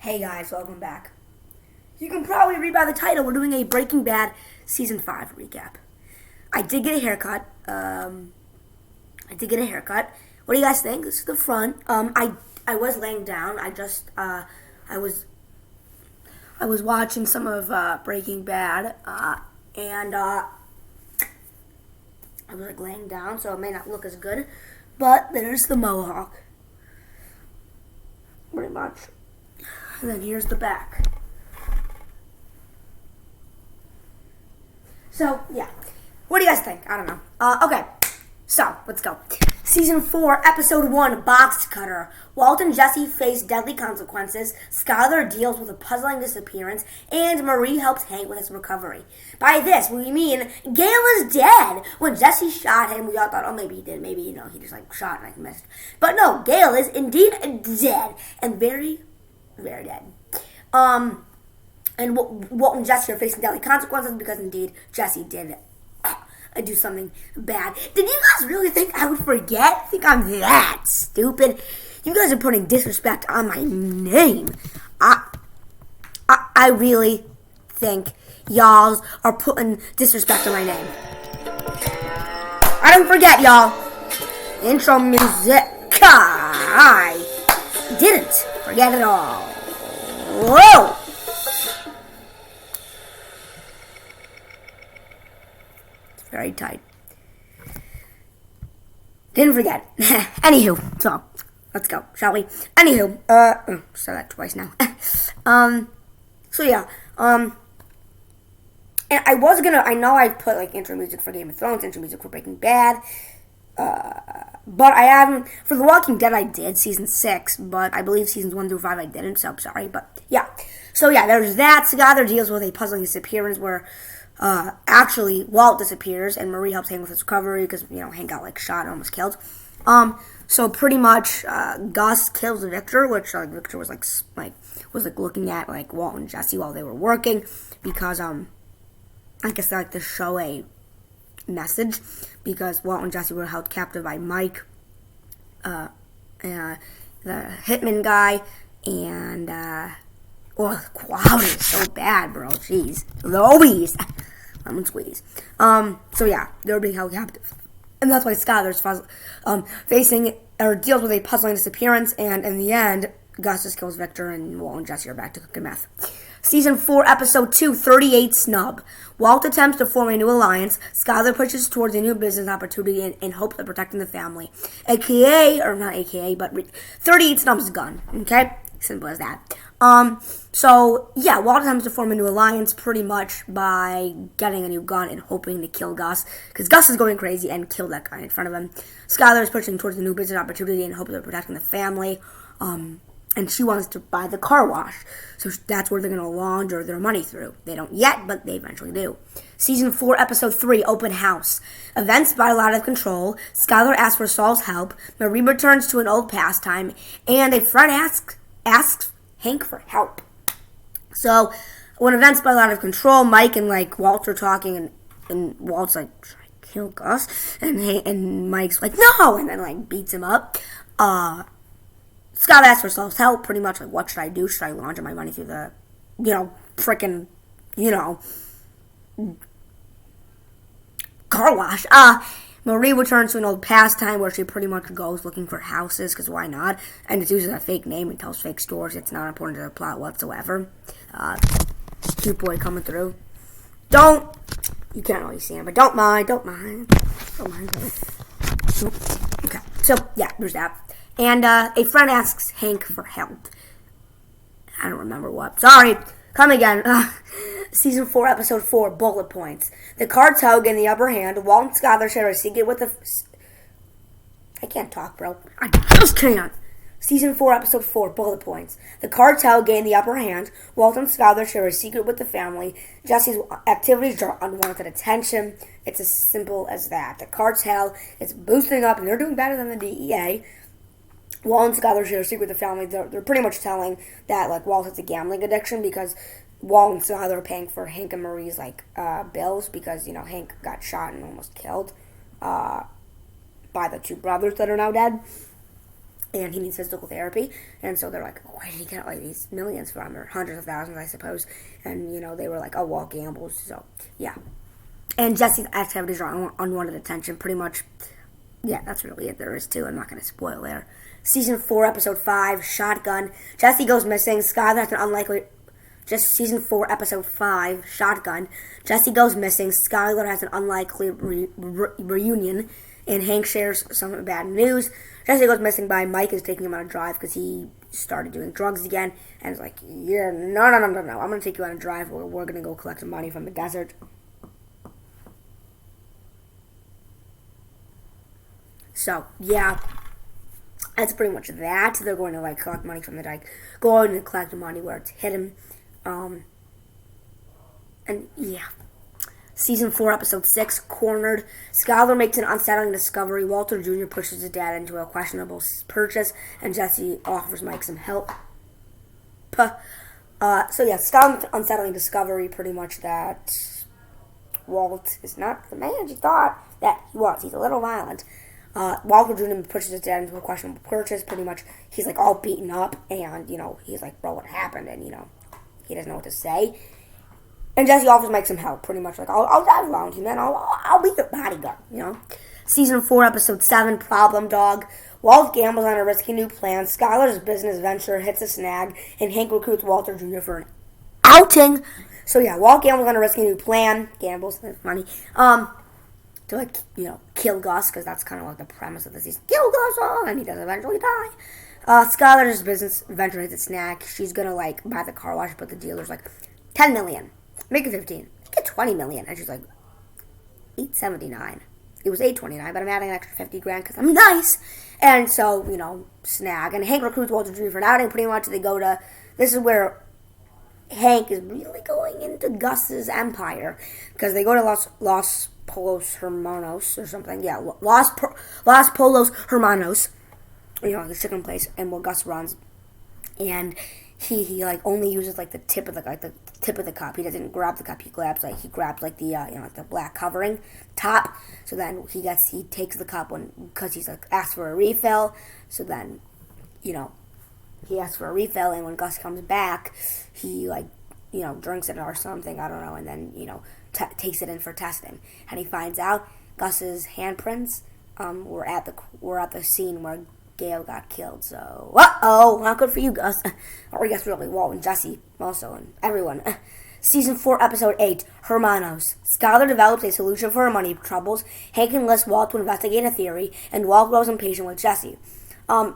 Hey guys, welcome back. You can probably read by the title, we're doing a Breaking Bad Season 5 recap. I did get a haircut. What do you guys think? This is the front. I was laying down. I was watching some of Breaking Bad, and I was laying down, so it may not look as good. But there's the mohawk. Pretty much. And then here's the back. So, yeah. What do you guys think? I don't know. Okay. So, let's go. Season 4, Episode 1, Box Cutter. Walt and Jesse face deadly consequences. Skylar deals with a puzzling disappearance. And Marie helps Hank with his recovery. By this, we mean Gale is dead. When Jesse shot him, we all thought, oh, maybe he did. Maybe, he just, shot and missed. But no, Gale is indeed dead. And very, very dead. And Walt and Jesse are facing deadly consequences because, indeed, Jesse did do something bad. Did you guys really think I would forget? I think I'm that stupid. You guys are putting disrespect on my name. I really think y'all are putting disrespect on my name. I don't forget, y'all. Intro music. I didn't forget at all. Whoa! Very tight. Didn't forget. Anywho, so let's go, shall we? Anywho, said that twice now. So yeah, and I know I put intro music for Game of Thrones, intro music for Breaking Bad, but I haven't, for The Walking Dead I did, season 6, but I believe seasons 1 through 5 I didn't, so I'm sorry, but yeah. So yeah, there's that. Skylar deals with a puzzling disappearance where actually, Walt disappears, and Marie helps Hank with his recovery because, Hank got, shot and almost killed. So pretty much, Gus kills the Victor, which, Victor was, looking at, Walt and Jesse while they were working, because, I guess they like to show a message, because Walt and Jesse were held captive by Mike, the hitman guy, and, oh, the quality is so bad, bro. Jeez. Louise. Lemon squeeze. So yeah, they're being held captive. And that's why Skylar's facing, or deals with a puzzling disappearance, and in the end, Gus just kills Victor, and Walt and Jesse are back to cooking meth. Season 4, Episode 2, 38 Snub. Walt attempts to form a new alliance. Skylar pushes towards a new business opportunity in hopes of protecting the family. AKA, or not AKA, but 38 Snub's gun. Okay? Simple as that. So, yeah, Walt attempts to form a new alliance pretty much by getting a new gun and hoping to kill Gus, because Gus is going crazy and killed that guy in front of him. Skylar is pushing towards a new business opportunity in hopes of protecting the family, and she wants to buy the car wash, so that's where they're going to launder their money through. They don't yet, but they eventually do. Season 4, Episode 3, Open House. Events spiral out of control. Skylar asks for Saul's help. Marie returns to an old pastime, and a friend asks Hank for help. So, when events spiral out of control, Mike and, Walt are talking, and Walt's like, should I kill Gus? And Mike's like, no! And then, beats him up. Scott asks for Saul's help, pretty much, what should I do? Should I launder my money through the, frickin', car wash? Marie returns to an old pastime where she pretty much goes looking for houses, because why not? And it uses a fake name and tells fake stories. It's not important to the plot whatsoever. Cute boy coming through. You can't really see him, but don't mind. Okay, so, yeah, there's that. And a friend asks Hank for help. I don't remember what. Sorry. Come again. Season 4, Episode 4, Bullet Points. The cartel gain the upper hand. Walt and Skylar share a secret with the... I can't talk, bro. I just can't. Season 4, Episode 4, Bullet Points. The cartel gain the upper hand. Walt and Skylar share a secret with the family. Jesse's activities draw unwanted attention. It's as simple as that. The cartel is boosting up, and they're doing better than the DEA. Walt and Skylar share a secret with the family. They're pretty much telling that, Walt has a gambling addiction because Walt and Skylar are paying for Hank and Marie's, bills because, Hank got shot and almost killed by the two brothers that are now dead. and he needs physical therapy. And so they're like, where did he get like these millions from, or hundreds of thousands, I suppose? And they were like, oh, Walt gambles. So yeah. And Jesse's activities are unwanted attention, pretty much. Yeah, that's really it. There is two. I'm not going to spoil there. Season 4, Episode 5, Shotgun. Jesse goes missing. Skylar has an unlikely... Just Season 4, Episode 5, Shotgun. Jesse goes missing. Skylar has an unlikely reunion. And Hank shares some bad news. Jesse goes missing by Mike is taking him on a drive because he started doing drugs again. And it's like, yeah, no. I'm going to take you on a drive where we're going to go collect some money from the desert. So, yeah, that's pretty much that. They're going to, like, collect money from the dike. Going to collect the money where it's hidden. And, yeah. Season 4, Episode 6, Cornered. Skylar makes an unsettling discovery. Walter Jr. pushes his dad into a questionable purchase, and Jesse offers Mike some help. So, yeah, Skylar makes an unsettling discovery, pretty much, that Walt is not the man she thought that he was. He's a little violent. Walter Jr. pushes his dad into a questionable purchase. Pretty much, he's like all beaten up, and he's like, bro, what happened? And he doesn't know what to say. And Jesse offers Mike some help. Pretty much like, I'll drive around you, man. I'll be your bodyguard. Season 4, Episode 7, Problem Dog. Walt gambles on a risky new plan. Skylar's business venture hits a snag, and Hank recruits Walter Jr. for an outing. So yeah, Walt gambles on a risky new plan. Gambles, money. To kill Gus, because that's kind of like the premise of this. He's kill Gus, and he does eventually die. Skylar's business venture hits a snag. She's gonna buy the car wash, but the dealer's like, 10 million, make it 15, get 20 million, and she's like, 879. It was 829, but I'm adding an extra 50 grand because I'm nice. And so snag, and Hank recruits Walter Jr. for an outing. Pretty much, they go to. This is where Hank is really going into Gus's empire, because they go to Los Polos Hermanos or something. Yeah, Los Polos Hermanos. The chicken place, and where Gus runs, and he only uses the tip of the tip of the cup. He doesn't grab the cup. He grabs the black covering top. So then he takes the cup because he's asks for a refill. So then he asks for a refill, and when Gus comes back, he drinks it or something, I don't know, and then takes it in for testing, and he finds out Gus's handprints were at the scene where Gail got killed. So not good for you, Gus. Or I guess really Walt and Jesse also, and everyone. Season 4, Episode 8, Hermanos. Skylar develops a solution for her money troubles. Hank enlists Walt to investigate a theory, and Walt grows impatient with Jesse.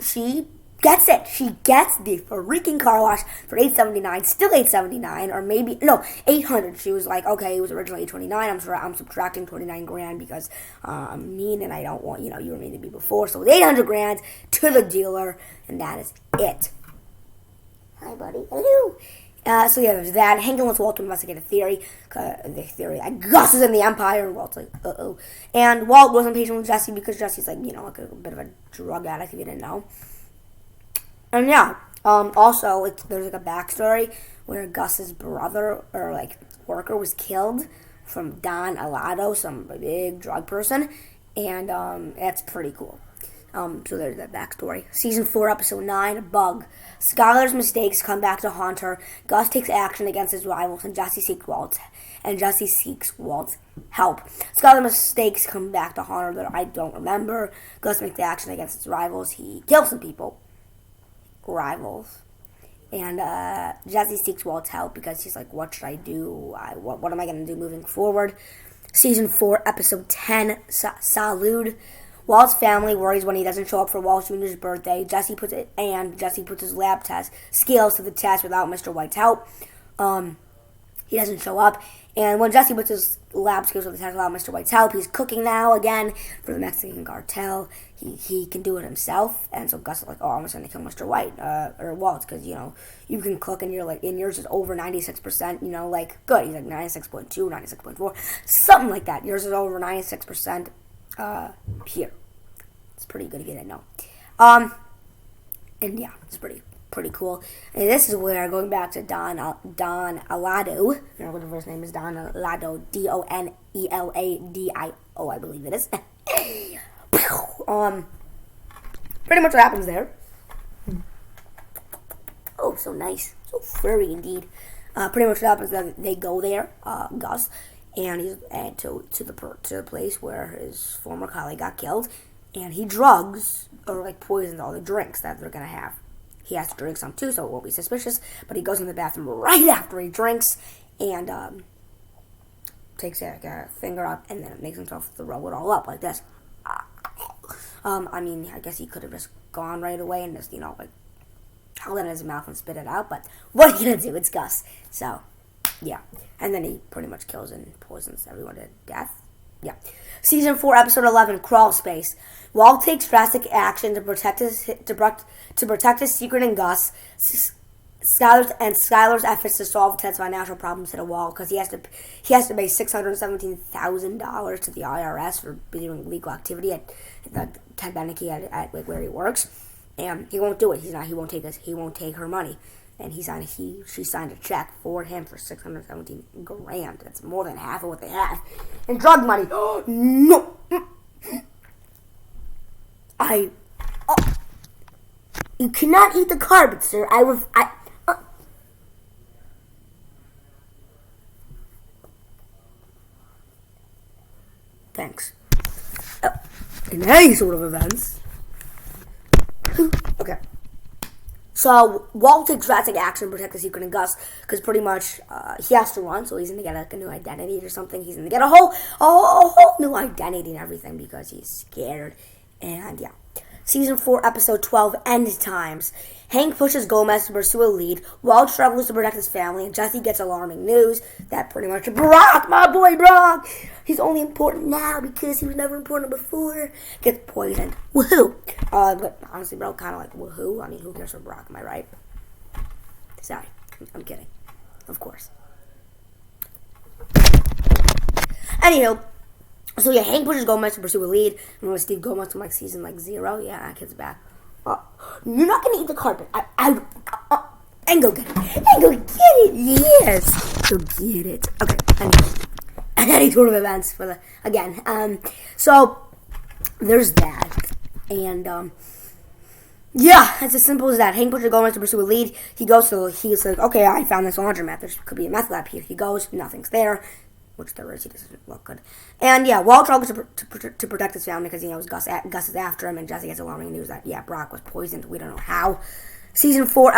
She gets it. She gets the freaking car wash for $879, still $879, or maybe no, $800. She was like, okay, it was originally $829. I'm subtracting 29 grand because I'm mean and I don't want you were mean to me before. So it's 800 grand to the dealer, and that is it. Hi, buddy. Hello. So yeah, there's that. Hank wants Walt to investigate a theory. The theory that Gus is in the Empire, and Walt's like, uh-oh. And Walt was impatient with Jesse because Jesse's like a bit of a drug addict, if you didn't know. And yeah, also, there's a backstory where Gus's brother, or worker, was killed from Don Alado, some big drug person, and that's pretty cool. So there's that backstory. Season 4, Episode 9, Bug. Skylar's mistakes come back to haunt her. Gus takes action against his rivals, and Jesse seeks Walt's help. Skylar's mistakes come back to haunt her that I don't remember. Gus makes action against his rivals. He kills some people. Rivals. And Jesse seeks Walt's help because he's like, what should I do? What am I going to do moving forward? Season 4, Episode 10, Salud. Walt's family worries when he doesn't show up for Walt Jr.'s birthday. Jesse puts his lab test skills to the test without Mr. White's help. He doesn't show up. And when Jesse puts his lab skills to the test without Mr. White's help, he's cooking now again for the Mexican cartel. He can do it himself. And so Gus is like, I'm just going to kill Mr. White, or Walt, because, you can cook and and yours is over 96%, good. He's like 96.2, 96.4, something like that. Yours is over 96%, here. It's pretty good if you didn't know. And yeah, it's pretty cool. And this is where, going back to Don Alado, what the first name is, Don Alado, Doneeladio, I believe it is. Pretty much what happens there so nice. So furry indeed. Pretty much what happens is that they go there, Gus, and he's to the place where his former colleague got killed, and he drugs or like poisons all the drinks that they're gonna have. He has to drink some too, so it won't be suspicious. But he goes in the bathroom right after he drinks, and takes a finger up, and then makes himself throw it all up like this. I mean, I guess he could have just gone right away and just, like, held it in his mouth and spit it out, but what are you gonna do? It's Gus. So, yeah. And then he pretty much kills and poisons everyone to death. Yeah. Season 4, Episode 11, Crawl Space. Walt takes drastic action to protect his secret and Gus. Skylar's efforts to solve Ted's financial problems hit a wall because he has to pay $617,000 to the IRS for doing illegal activity at Ted Beneke at where he works, and he won't do it. He won't take her money, and she signed a check for him for $617,000. That's more than half of what they have in drug money. No, you cannot eat the carpet, sir. Thanks. In any sort of events. Okay. So, Walt takes drastic action to protect the secret and Gus, because pretty much he has to run, so he's going to get a new identity or something. He's going to get a whole new identity and everything because he's scared. And yeah. Season 4, Episode 12, End Times. Hank pushes Gomez to pursue a lead. Walt struggles to protect his family, and Jesse gets alarming news that pretty much Brock, my boy Brock, he's only important now because he was never important before, gets poisoned. Woohoo! But honestly, bro, kind of like woohoo. I mean, who cares for Brock? Am I right? Sorry, I'm kidding. Of course. Anywho. So yeah, Hank pushes Gomez to pursue a lead. And when Steve Gomez from season 0, yeah, that kid's back. You're not gonna eat the carpet. And go get it. And go get it. Yes, go get it. Okay. Anyway, and any sort of events for the again. So there's that, and yeah, it's as simple as that. Hank pushes Gomez to pursue a lead. He's like, okay, I found this laundromat. There could be a meth lab here. He goes, nothing's there. Which there is, he doesn't look good. And yeah, Walt struggles to protect his family because he knows Gus is after him, and Jesse gets alarming news that, yeah, Brock was poisoned. We don't know how. Season 4,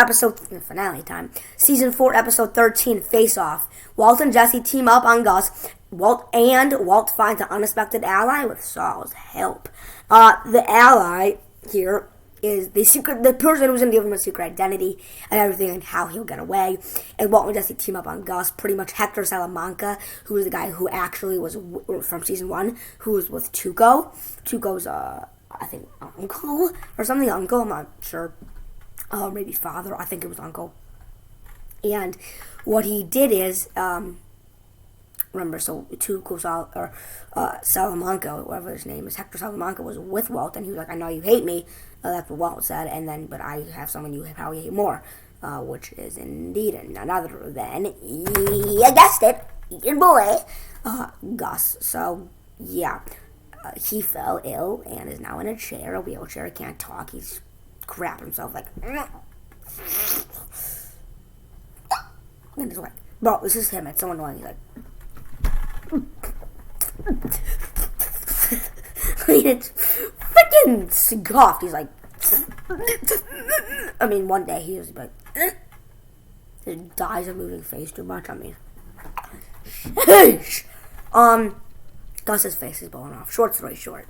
finale time. Season 4, Episode 13, Face Off. Walt and Jesse team up on Gus. Walt finds an unexpected ally with Saul's help. The ally here is the person who's going to give him a secret identity and everything and how he'll get away. And Walt and Jesse team up on Gus. Pretty much Hector Salamanca, who is the guy who actually was from season 1, who was with Tuco. Tuco's, I think, uncle or something. Uncle, I'm not sure. Maybe father. I think it was uncle. And what he did is, remember, so Tuco Salamanca, whatever his name is, Hector Salamanca was with Walt, and he was like, I know you hate me. That's what Walt said, but I have someone you probably hate more, which is indeed none other than, you guessed it, your boy, Gus. So, yeah, he fell ill and is now in a wheelchair. He can't talk. He's crapping himself like, and he's like, bro, this is him. It's so annoying. He's like, I mean, it's freaking scoffed. He's like, I mean, one day he was like, his eyes are moving face too much. I mean, sheesh. Gus's face is blowing off. Short story short.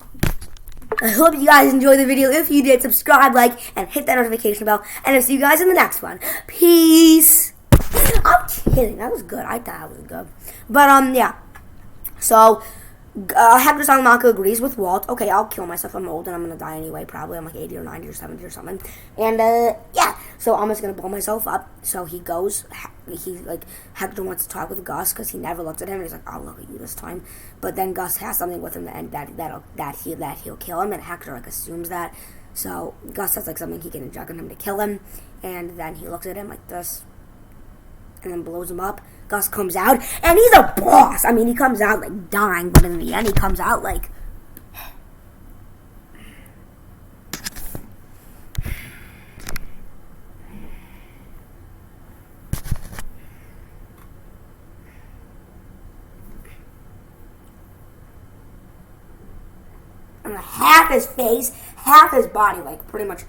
I hope you guys enjoyed the video. If you did, subscribe, like, and hit that notification bell. And I'll see you guys in the next one. Peace. I'm kidding. That was good. I thought that was good. But, yeah. So, Hector Salamanca agrees with Walt. Okay, I'll kill myself. I'm old and I'm going to die anyway. Probably I'm like 80 or 90 or 70 or something. And, yeah. So, I'm just going to blow myself up. So, he goes. Hector wants to talk with Gus because he never looked at him. He's like, I'll look at you this time. But then Gus has something with him and that he'll kill him. And Hector, assumes that. So, Gus has, something he can inject on him to kill him. And then he looks at him like this. And then blows him up. Gus comes out, and he's a boss. I mean, he comes out, dying, but in the end, he comes out, half his face, half his body, like pretty much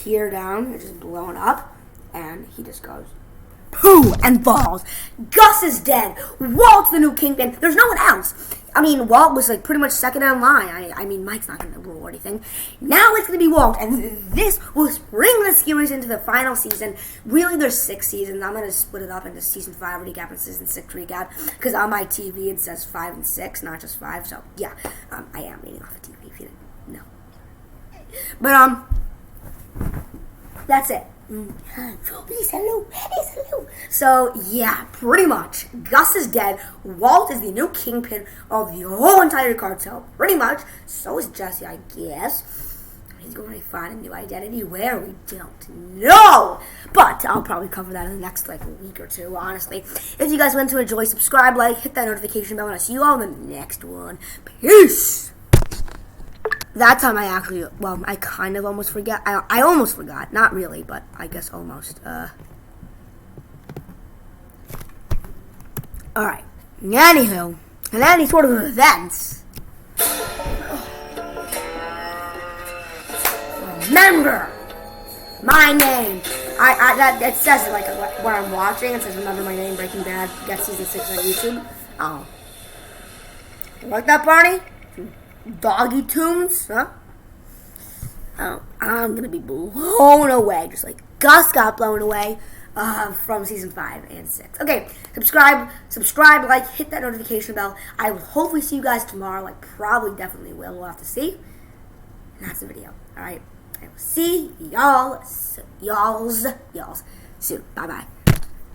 here down, it's just blown up, and he just goes pooh and falls. Gus is dead. Walt's the new Kingpin. There's no one else. I mean, Walt was like pretty much second in line. I mean, Mike's not going to rule or anything. Now it's going to be Walt, and this will bring the series into the final season. Really, there's 6 seasons. I'm going to split it up into season 5 recap and season 6 recap, because on my TV it says 5 and 6, not just 5. So yeah, I am reading off the TV if you didn't know. But that's it. Please, hello. So, yeah, pretty much. Gus is dead. Walt is the new Kingpin of the whole entire cartel. Pretty much. So is Jesse, I guess. He's going to find a new identity. Where? We don't know. But I'll probably cover that in the next, week or two, honestly. If you guys want to enjoy, subscribe, hit that notification bell, and I'll see you all in the next one. Peace! That time I kind of almost forgot. I almost forgot. Not really, but I guess almost. Alright. Anywho, in any sort of events, remember my name. It says it when I'm watching. It says remember my name, Breaking Bad. Get season 6 on YouTube. Oh. You like that, Barney? Doggy tunes, huh? Oh, I'm gonna be blown away, just like Gus got blown away from season 5 and 6. Okay, subscribe, hit that notification bell. I will hopefully see you guys tomorrow. Probably, definitely will. We'll have to see. And that's the video. All right, I will see y'all soon. Bye bye.